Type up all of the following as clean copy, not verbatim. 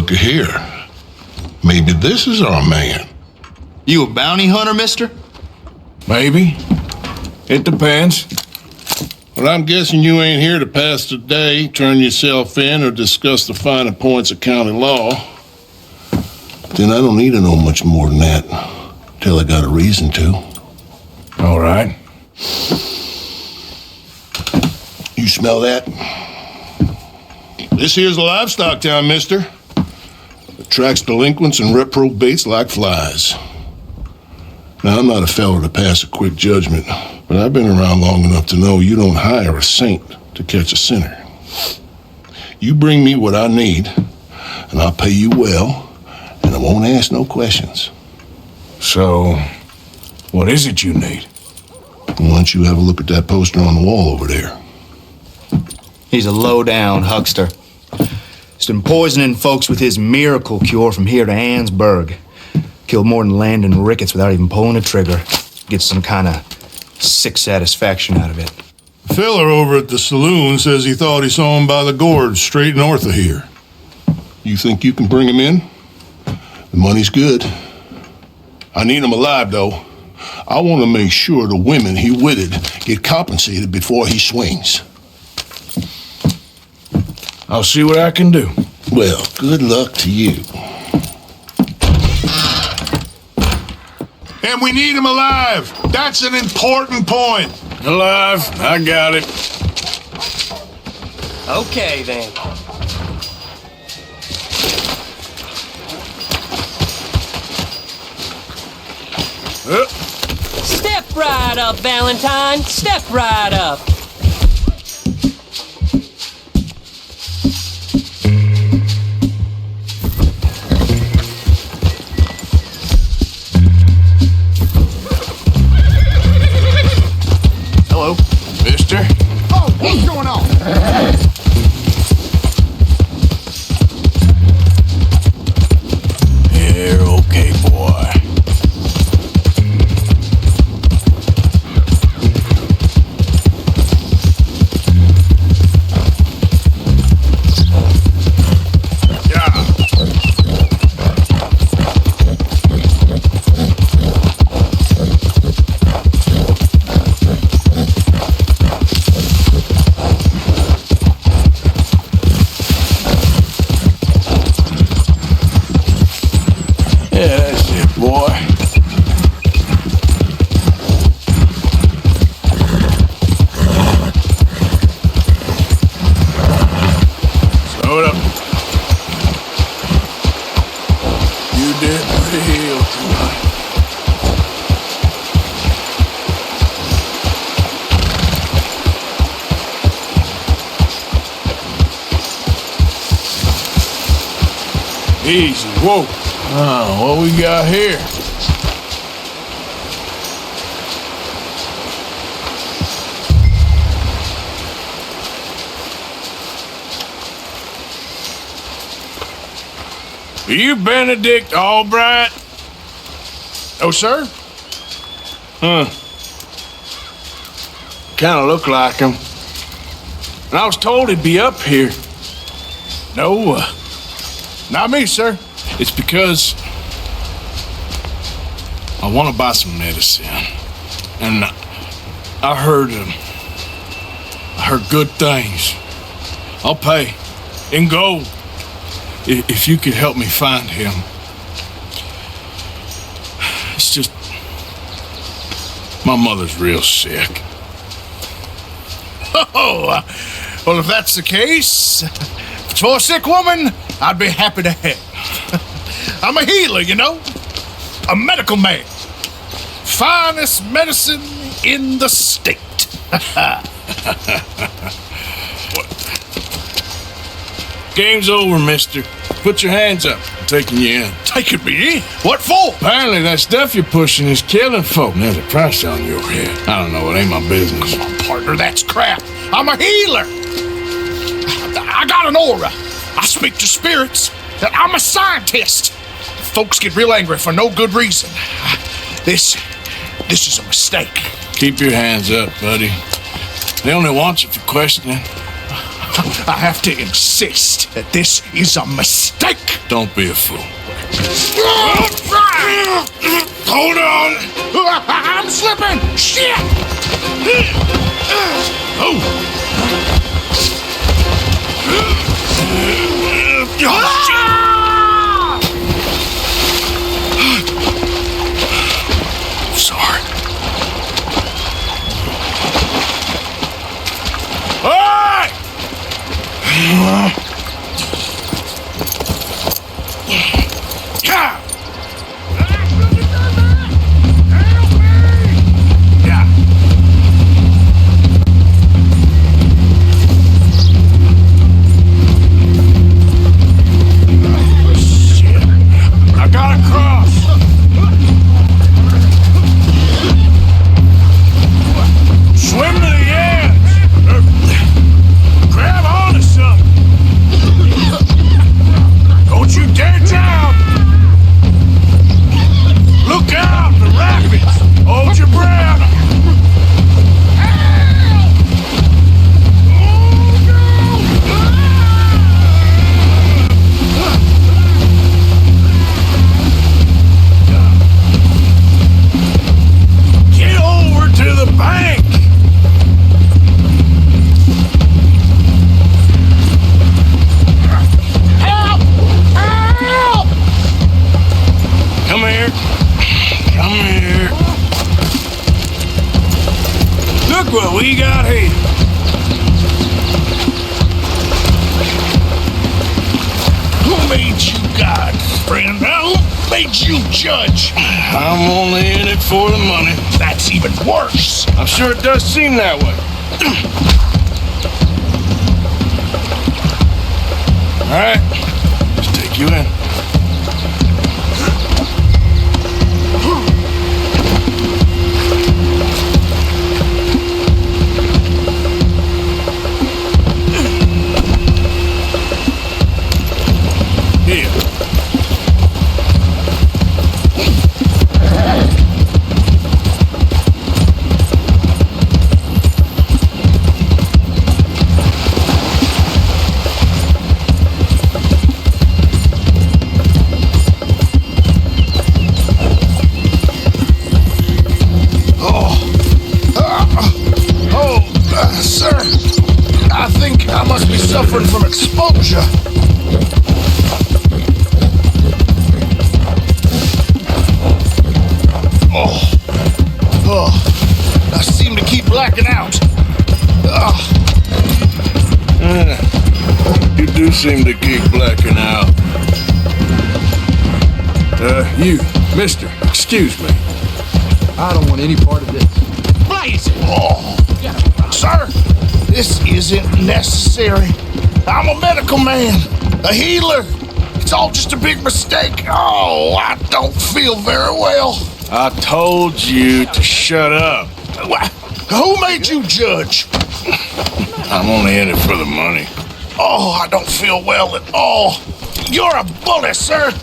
looky here. Maybe this is our man. You a bounty hunter, mister? Maybe. It depends. Well, I'm guessing you ain't here to pass the day, turn yourself in, or discuss the finer points of county law. Then I don't need to know much more than that, till I got a reason to. All right. You smell that? This here's a livestock town, mister. Attracts delinquents and reprobates like flies. Now, I'm not a fellow to pass a quick judgment, but I've been around long enough to know you don't hire a saint to catch a sinner. You bring me what I need, and I'll pay you well, and I won't ask no questions. So, what is it you need? Why don't you have a look at that poster on the wall over there? He's a low-down huckster. He's been poisoning folks with his miracle cure from here to Annsburg. Killed more than Landon Ricketts without even pulling a trigger. Gets some kind of sick satisfaction out of it. The fella over at the saloon says he thought he saw him by the gorge straight north of here. You think you can bring him in? The money's good. I need him alive, though. I want to make sure the women he witted get compensated before he swings. I'll see what I can do. Well, good luck to you. And we need him alive. That's an important point. Alive, I got it. Okay, then. Step right up, Valentine. Step right up. Hello? Mister? Oh, what's going on? You're okay, boy. Yeah, that's it, boy. Slow it up. You did real tonight. Easy, whoa. What we got here? Are you Benedict Albright? Oh, sir? Kind of look like him. And I was told he'd be up here. No, not me, sir. It's because I want to buy some medicine. And I heard good things. I'll pay in gold if you could help me find him. It's just my mother's real sick. Oh, well, if that's the case, for a sick woman, I'd be happy to help. I'm a healer, you know, a medical man. Finest medicine in the state. Game's over, mister. Put your hands up. I'm taking you in. Taking me in? What for? Apparently that stuff you're pushing is killing folk. There's a price on your head. I don't know, it ain't my business. Come on, partner, that's crap. I'm a healer. I got an aura. I speak to spirits. I'm a scientist. Folks get real angry for no good reason. This is a mistake. Keep your hands up, buddy. They only want you for questioning. I have to insist that this is a mistake. Don't be a fool. Hold on! I'm slipping! Shit! Oh! Sorry. All right! Yeah! Yeah. Shit. I gotta cross. Swim to the edge. Grab onto something. Don't you dare drown. Look out, the rapids. Hold your breath. Get over to the bank. Help! Help! Come here. Come here. Look what we got here. Who made you God, friend? Who made you judge? I'm only in it for the money. That's even worse. I'm sure it does seem that way. All right, let's take you in. Here. Sir, I think I must be suffering from exposure. I seem to keep blacking out. You do seem to keep blacking out. You, mister, excuse me. I don't want any part of this. Blaze it! Sir, this isn't necessary. I'm a medical man, a healer. It's all just a big mistake. Oh, I don't feel very well. I told you to shut up. Who made you judge? I'm only in it for the money. Oh, I don't feel well at all. You're a bully, sir.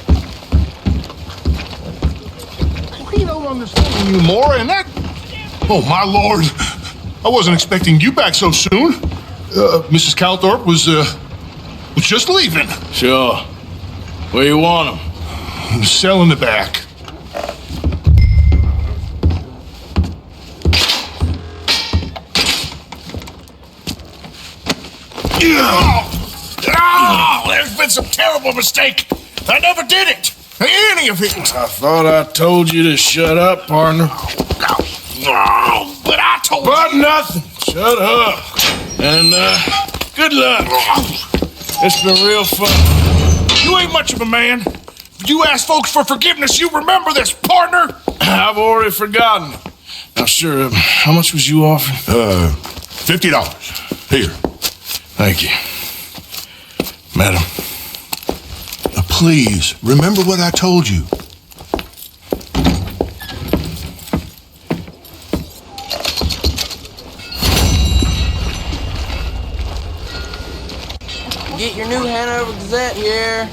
We don't understand you more, and that... Oh, my lord. I wasn't expecting you back so soon. Mrs. Calthorpe was just leaving. Sure. Where you want him? Cell in the back. Oh, there's been some terrible mistake. I never did it. Any of it. I thought I told you to shut up, partner. Oh, but I told But you. nothing. Shut up. And, good luck. It's been real fun. You ain't much of a man. You ask folks for forgiveness, you remember this, partner. I've already forgotten. Now, sure, how much was you offering? $50. Here. Thank you. Madam. Please, remember what I told you. Get your new Hanover Gazette here.